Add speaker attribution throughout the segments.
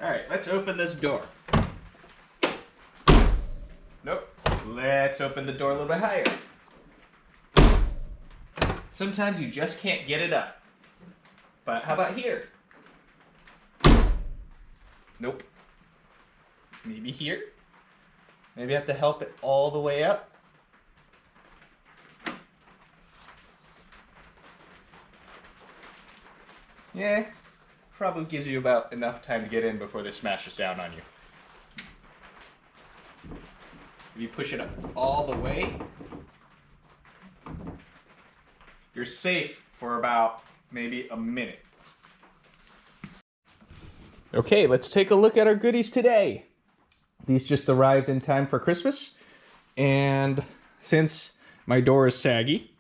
Speaker 1: All right, let's open this door. Nope. Let's open the door a little bit higher. Sometimes you just can't get it up. But how about here? Nope. Maybe here? Maybe I have to help it all the way up. Yeah, probably gives you about enough time to get in before this smashes down on you. If you push it up all the way, you're safe for about maybe a minute. Okay, let's take a look at our goodies today. These just arrived in time for Christmas. And since my door is saggy,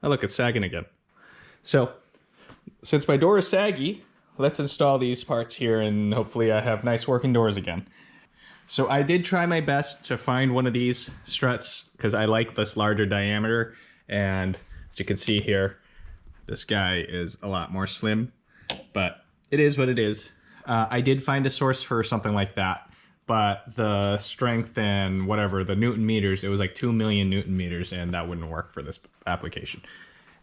Speaker 1: oh look, it's sagging again. So, since my door is saggy, let's install these parts here and hopefully I have nice working doors again. So I did try my best to find one of these struts because I like this larger diameter, and as you can see here, this guy is a lot more slim, but it is what it is. I did find a source for something like that, but the strength and whatever, the Newton meters, it was like 2 million Newton meters, and that wouldn't work for this application.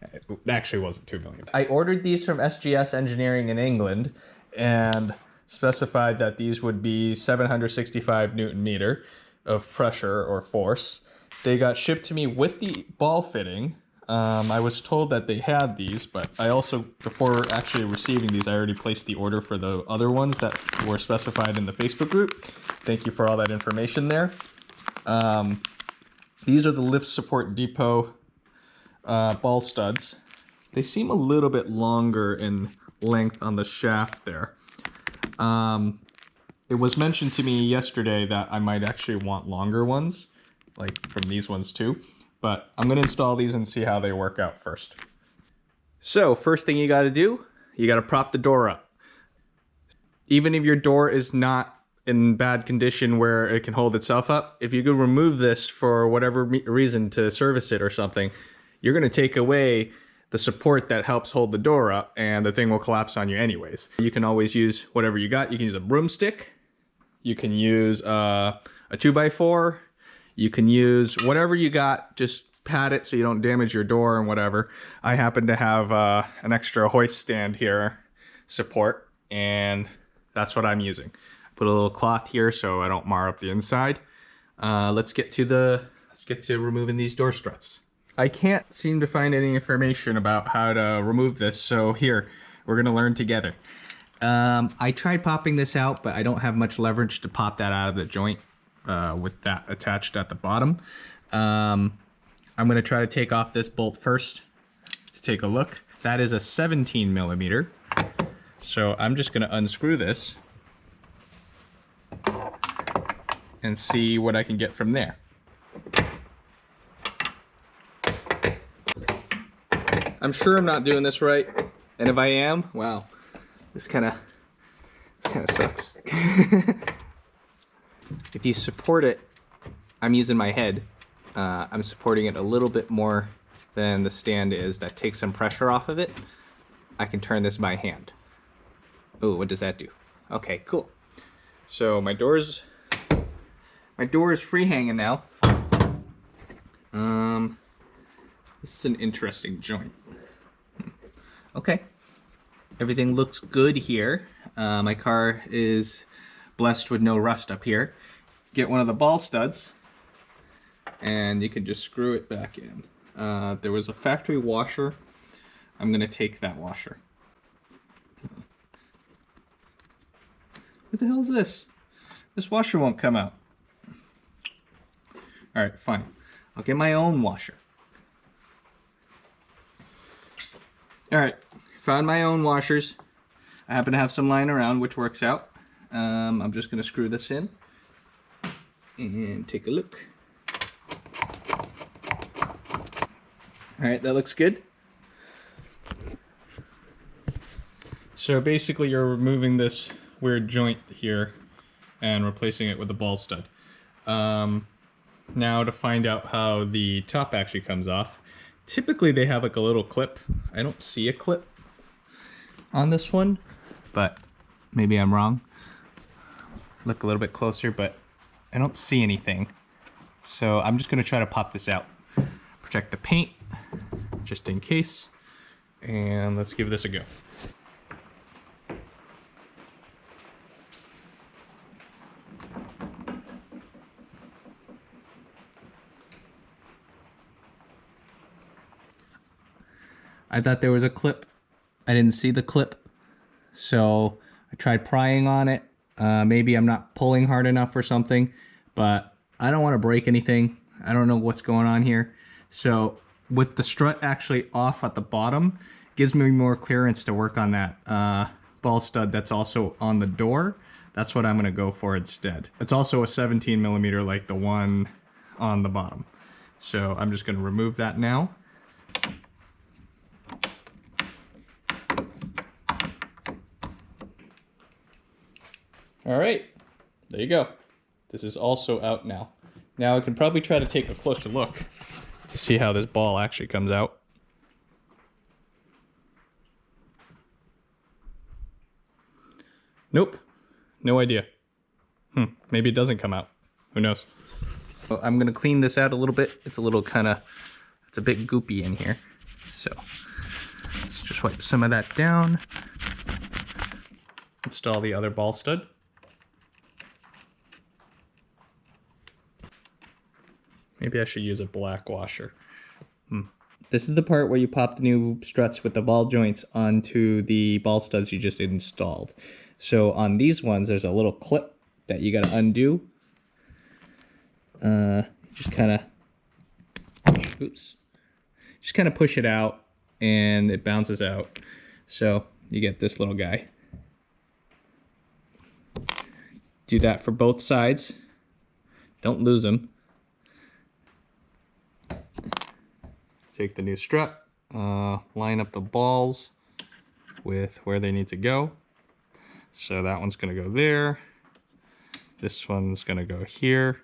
Speaker 1: It actually wasn't 2 million. I ordered these from SGS Engineering in England and specified that these would be 765 Newton meter of pressure or force. They got shipped to me with the ball fitting. I was told that they had these, but I also, before actually receiving these, I already placed the order for the other ones that were specified in the Facebook group. Thank you for all that information there. These are the Lift Support Depot ball studs. They seem a little bit longer in length on the shaft there. It was mentioned to me yesterday that I might actually want longer ones, like from these ones too, but I'm going to install these and see how they work out first. So first thing you got to do, you got to prop the door up. Even if your door is not in bad condition where it can hold itself up, if you could remove this for whatever reason to service it or something, you're going to take away the support that helps hold the door up, and the thing will collapse on you anyways. You can always use whatever you got. You can use a broomstick. You can use a 2x4. You can use whatever you got. Just pad it so you don't damage your door and whatever. I happen to have an extra hoist stand here, support, and that's what I'm using. Put a little cloth here so I don't mar up the inside. Let's get to removing these door struts. I can't seem to find any information about how to remove this, so here, we're gonna learn together. I tried popping this out, but I don't have much leverage to pop that out of the joint with that attached at the bottom. I'm gonna try to take off this bolt first to take a look. That is a 17 millimeter. So I'm just gonna unscrew this and see what I can get from there. I'm sure I'm not doing this right, and if I am, wow, this kind of sucks. If you support it, I'm using my head. I'm supporting it a little bit more than the stand is. That takes some pressure off of it. I can turn this by hand. Oh, what does that do? Okay, cool. So my door is free hanging now. This is an interesting joint. Okay, everything looks good here. My car is blessed with no rust up here. Get one of the ball studs and you can just screw it back in. There was a factory washer. I'm gonna take that washer. What the hell is this? This washer won't come out. All right, fine. I'll get my own washer. All right, found my own washers. I happen to have some lying around, which works out. I'm just gonna screw this in and take a look. All right, that looks good. So basically you're removing this weird joint here and replacing it with a ball stud. Now to find out how the top actually comes off. Typically they have like a little clip. I don't see a clip on this one, but maybe I'm wrong. look a little bit closer, but I don't see anything. So I'm just gonna try to pop this out. Protect the paint, just in case. And let's give this a go. I thought there was a clip. I didn't see the clip. So I tried prying on it. Maybe I'm not pulling hard enough or something, but I don't want to break anything. I don't know what's going on here. So with the strut actually off at the bottom, gives me more clearance to work on that ball stud that's also on the door. That's what I'm going to go for instead. It's also a 17 millimeter like the one on the bottom. So I'm just going to remove that now. All right, there you go. This is also out now. Now I can probably try to take a closer look to see how this ball actually comes out. Nope, no idea. Maybe it doesn't come out. Who knows? So I'm gonna clean this out a little bit. It's a little it's a bit goopy in here. So let's just wipe some of that down. Install the other ball stud. Maybe I should use a black washer. This is the part where you pop the new struts with the ball joints onto the ball studs you just installed. So on these ones, there's a little clip that you gotta undo. Just kind of push it out and it bounces out. So you get this little guy. Do that for both sides. Don't lose them. Take the new strut, line up the balls with where they need to go. So that one's gonna go there. This one's gonna go here.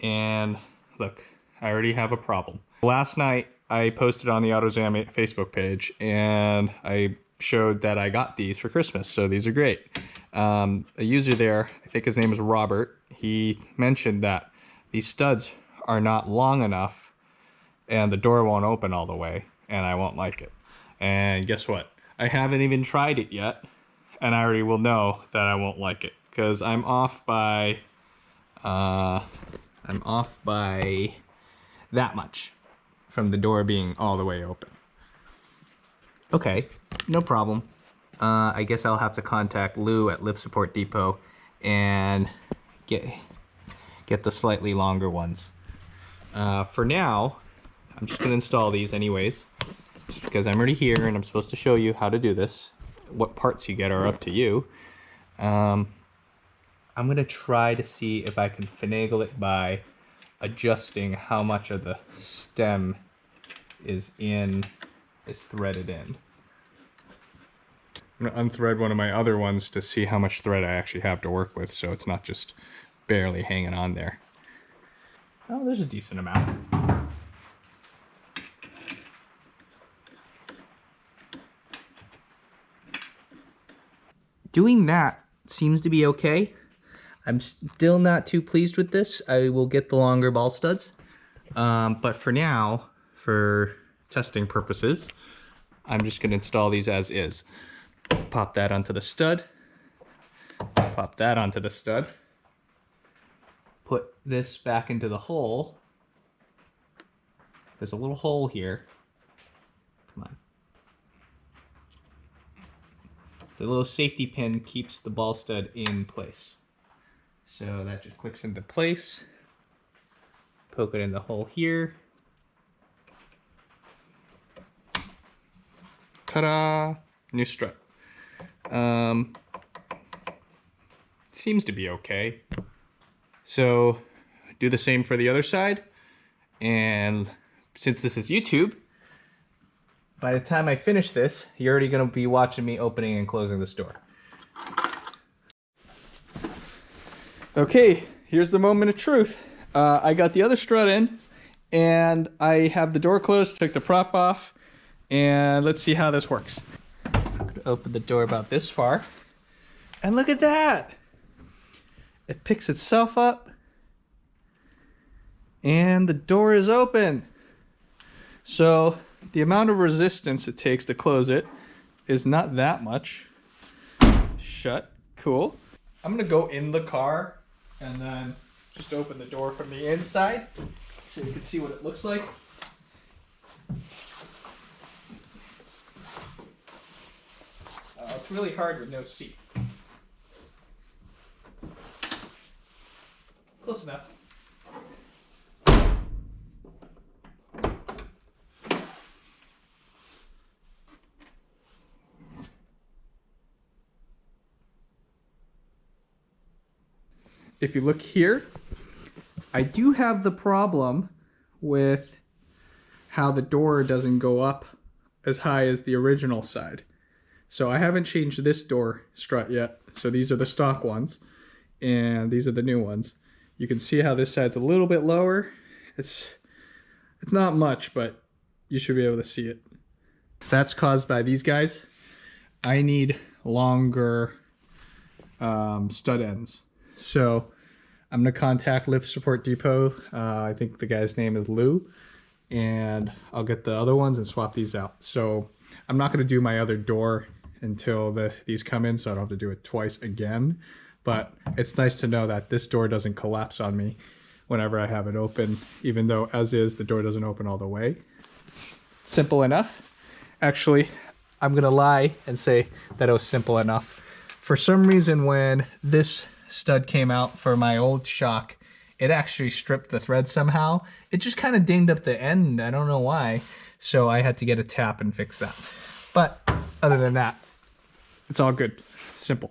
Speaker 1: And look, I already have a problem. Last night I posted on the Autozam Facebook page and I showed that I got these for Christmas. So these are great. A user there, I think his name is Robert, he mentioned that these studs are not long enough and the door won't open all the way and I won't like it. And guess what? I haven't even tried it yet and I already will know that I won't like it because I'm off by that much from the door being all the way open. Okay, no problem. I guess I'll have to contact Lou at Lift Support Depot and get the slightly longer ones. For now, I'm just gonna install these anyways, just because I'm already here and I'm supposed to show you how to do this. What parts you get are up to you. I'm gonna try to see if I can finagle it by adjusting how much of the stem is threaded in. I'm gonna unthread one of my other ones to see how much thread I actually have to work with, so it's not just barely hanging on there. Oh, there's a decent amount. Doing that seems to be okay. I'm still not too pleased with this. I will get the longer ball studs. But for now, for testing purposes, I'm just gonna install these as is. Pop that onto the stud. Pop that onto the stud. Put this back into the hole. There's a little hole here. Come on. The little safety pin keeps the ball stud in place. So that just clicks into place. Poke it in the hole here. Ta-da! New strut. Seems to be okay. So do the same for the other side. And since this is YouTube, by the time I finish this, you're already going to be watching me opening and closing this door. Okay, here's the moment of truth. I got the other strut in, and I have the door closed, took the prop off, and let's see how this works. I'm going to open the door about this far, and look at that! It picks itself up and the door is open. So the amount of resistance it takes to close it is not that much. Shut. Cool. I'm gonna go in the car and then just open the door from the inside so you can see what it looks like. It's really hard with no seat. Close enough. If you look here, I do have the problem with how the door doesn't go up as high as the original side. So I haven't changed this door strut yet. So these are the stock ones and these are the new ones. You can see how this side's a little bit lower. It's not much, but you should be able to see it. That's caused by these guys. I need longer stud ends. So I'm gonna contact Lift Support Depot. I think the guy's name is Lou, and I'll get the other ones and swap these out. So I'm not gonna do my other door until these come in, so I don't have to do it twice again. But it's nice to know that this door doesn't collapse on me whenever I have it open, even though as is, the door doesn't open all the way. Simple enough. Actually, I'm gonna lie and say that it was simple enough. For some reason, when this stud came out for my old shock, it actually stripped the thread somehow. It just kind of dinged up the end. I don't know why. So I had to get a tap and fix that. But other than that, it's all good. Simple.